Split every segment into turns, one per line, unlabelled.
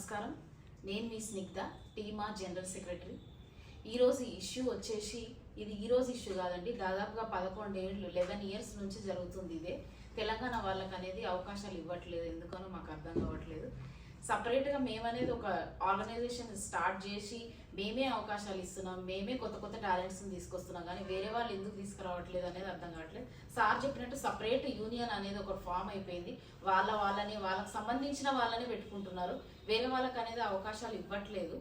నమస్కారం. నేను మీ Snigdha, టీమా general secretary. ఈరోజు ఇష్యూ వచ్చేసి ఇది ఈరోజు ఇష్యూ కాదండి, దాదాపుగా 11 ఇయర్స్ నుంచి జరుగుతుంది. ఇదే తెలంగాణ వాళ్ళకి అనేది అవకాశాలు ఇవ్వట్లేదు, ఎందుకనో మాకు అర్థం కావట్లేదు. సపరేట్గా మేమనేది ఒక ఆర్గనైజేషన్ స్టార్ట్ చేసి మేమే అవకాశాలు ఇస్తున్నాం, మేమే కొత్త కొత్త టాలెంట్స్ని తీసుకొస్తున్నాం, కానీ వేరే వాళ్ళు ఎందుకు తీసుకురావట్లేదు అనేది అర్థం కావట్లేదు. సార్ చెప్పినట్టు సపరేట్ యూనియన్ అనేది ఒక ఫామ్ అయిపోయింది. వాళ్ళకి సంబంధించిన వాళ్ళని పెట్టుకుంటున్నారు, వేరే వాళ్ళకి అనేది అవకాశాలు ఇవ్వట్లేదు.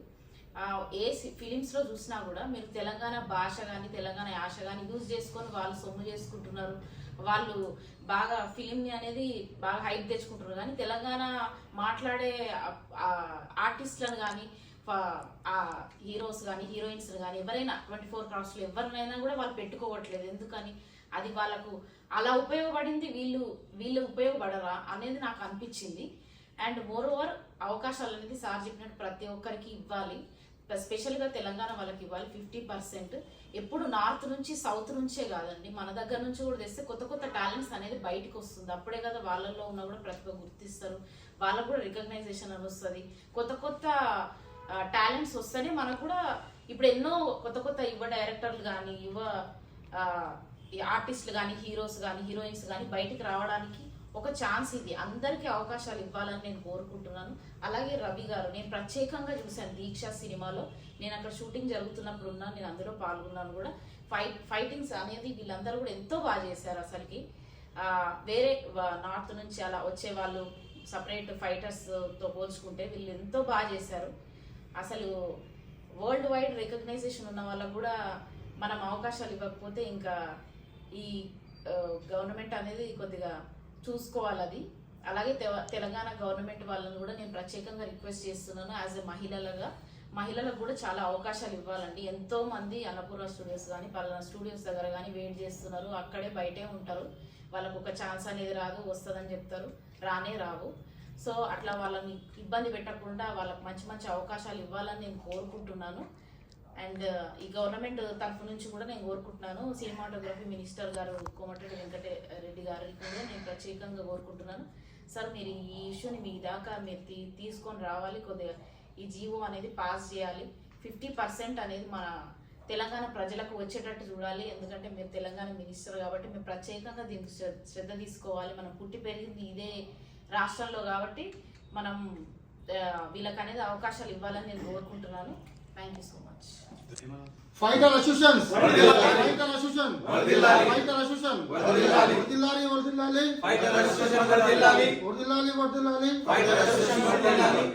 ఏ ఫిలిమ్స్లో చూసినా కూడా మీరు తెలంగాణ భాష కానీ తెలంగాణ యాస కానీ యూజ్ చేసుకొని వాళ్ళు సొమ్ము చేసుకుంటున్నారు. వాళ్ళు బాగా ఫిలింని అనేది బాగా హైప్ తెచ్చుకుంటున్నారు, కానీ తెలంగాణ మాట్లాడే ఆర్టిస్టులను కానీ హీరోస్ కానీ హీరోయిన్స్ కానీ ఎవరైనా 24 క్రాస్లో ఎవరినైనా కూడా వాళ్ళు పెట్టుకోవట్లేదు. ఎందుకని అది వాళ్ళకు అలా ఉపయోగపడింది, వీళ్ళు ఉపయోగపడరా అనేది నాకు అనిపించింది. అండ్ మోర్ ఓవర్ అవకాశాలు అనేది సార్ చెప్పినట్టు ప్రతి ఒక్కరికి ఇవ్వాలి, స్పెషల్గా తెలంగాణ వాళ్ళకి ఇవ్వాలి 50%. ఎప్పుడు నార్త్ నుంచి సౌత్ నుంచే కాదండి, మన దగ్గర నుంచి కూడా తెస్తే కొత్త కొత్త టాలెంట్స్ అనేది బయటకు వస్తుంది. అప్పుడే కదా వాళ్ళల్లో ఉన్న కూడా ప్రతిభ గుర్తిస్తారు, వాళ్ళకు కూడా రికగ్నైజేషన్ అని వస్తుంది. కొత్త కొత్త టాలెంట్స్ వస్తేనే మనకు కూడా ఇప్పుడు ఎన్నో కొత్త కొత్త యువ డైరెక్టర్లు కానీ యువ ఆర్టిస్టులు కానీ హీరోస్ కానీ హీరోయిన్స్ కానీ బయటికి రావడానికి ఒక ఛాన్స్. ఇది అందరికీ అవకాశాలు ఇవ్వాలని నేను కోరుకుంటున్నాను. అలాగే రవి గారు, నేను ప్రత్యేకంగా చూశాను దీక్ష సినిమాలో, నేను అక్కడ షూటింగ్ జరుగుతున్నప్పుడు ఉన్నాను, నేను అందులో పాల్గొన్నాను కూడా. ఫైటింగ్స్ అనేది వీళ్ళందరూ కూడా ఎంతో బాగా చేశారు. అసలుకి వేరే నార్త్ నుంచి అలా వచ్చే వాళ్ళు సపరేట్ ఫైటర్స్తో పోల్చుకుంటే వీళ్ళు ఎంతో బాగా చేశారు. అసలు వరల్డ్ వైడ్ రికగ్నైజేషన్ ఉన్న వాళ్ళకు కూడా మనం అవకాశాలు ఇవ్వకపోతే ఇంకా ఈ గవర్నమెంట్ అనేది కొద్దిగా చూసుకోవాలి అది. అలాగే తెలంగాణ గవర్నమెంట్ వాళ్ళని కూడా నేను ప్రత్యేకంగా రిక్వెస్ట్ చేస్తున్నాను, యాజ్ ఎ మహిళలకు కూడా చాలా అవకాశాలు ఇవ్వాలండి. ఎంతో మంది అన్నపూర్ణ స్టూడియోస్ కానీ పలానా స్టూడియోస్ దగ్గర కానీ వెయిట్ చేస్తున్నారు, అక్కడే బయటే ఉంటారు, వాళ్ళకు ఒక ఛాన్స్ అనేది రాదు, వస్తుందని చెప్తారు, రానే రావు. సో అట్లా వాళ్ళని ఇబ్బంది పెట్టకుండా వాళ్ళకి మంచి మంచి అవకాశాలు ఇవ్వాలని నేను కోరుకుంటున్నాను. అండ్ ఈ గవర్నమెంట్ తరఫు నుంచి కూడా నేను కోరుకుంటున్నాను, సినిమాటోగ్రఫీ మినిస్టర్ గారు కోమటిరెడ్డి వెంకటరెడ్డి గారికి కూడా నేను ప్రత్యేకంగా కోరుకుంటున్నాను, సార్ మీరు ఈ ఇష్యూని మీ దాకా మీరు తీసుకొని రావాలి, కొద్దిగా ఈ జీవో అనేది పాస్ చేయాలి. 50% అనేది మన తెలంగాణ ప్రజలకు వచ్చేటట్టు చూడాలి. ఎందుకంటే మీరు తెలంగాణ మినిస్టర్ కాబట్టి మీరు ప్రత్యేకంగా దీనికి శ్రద్ధ తీసుకోవాలి. మనం పుట్టి పెరిగింది ఇదే రాష్ట్రంలో కాబట్టి మనం వీళ్ళకి అనేది అవకాశాలు ఇవ్వాలని నేను కోరుకుంటున్నాను. Thank you so much.
Fighter association fighter association fighter association వర్ధిల్లాలి ఫైటర్ అసోసియేషన్ వర్ధిల్లాలి ఫైటర్ అసోసియేషన్ వర్ధిల్లాలి.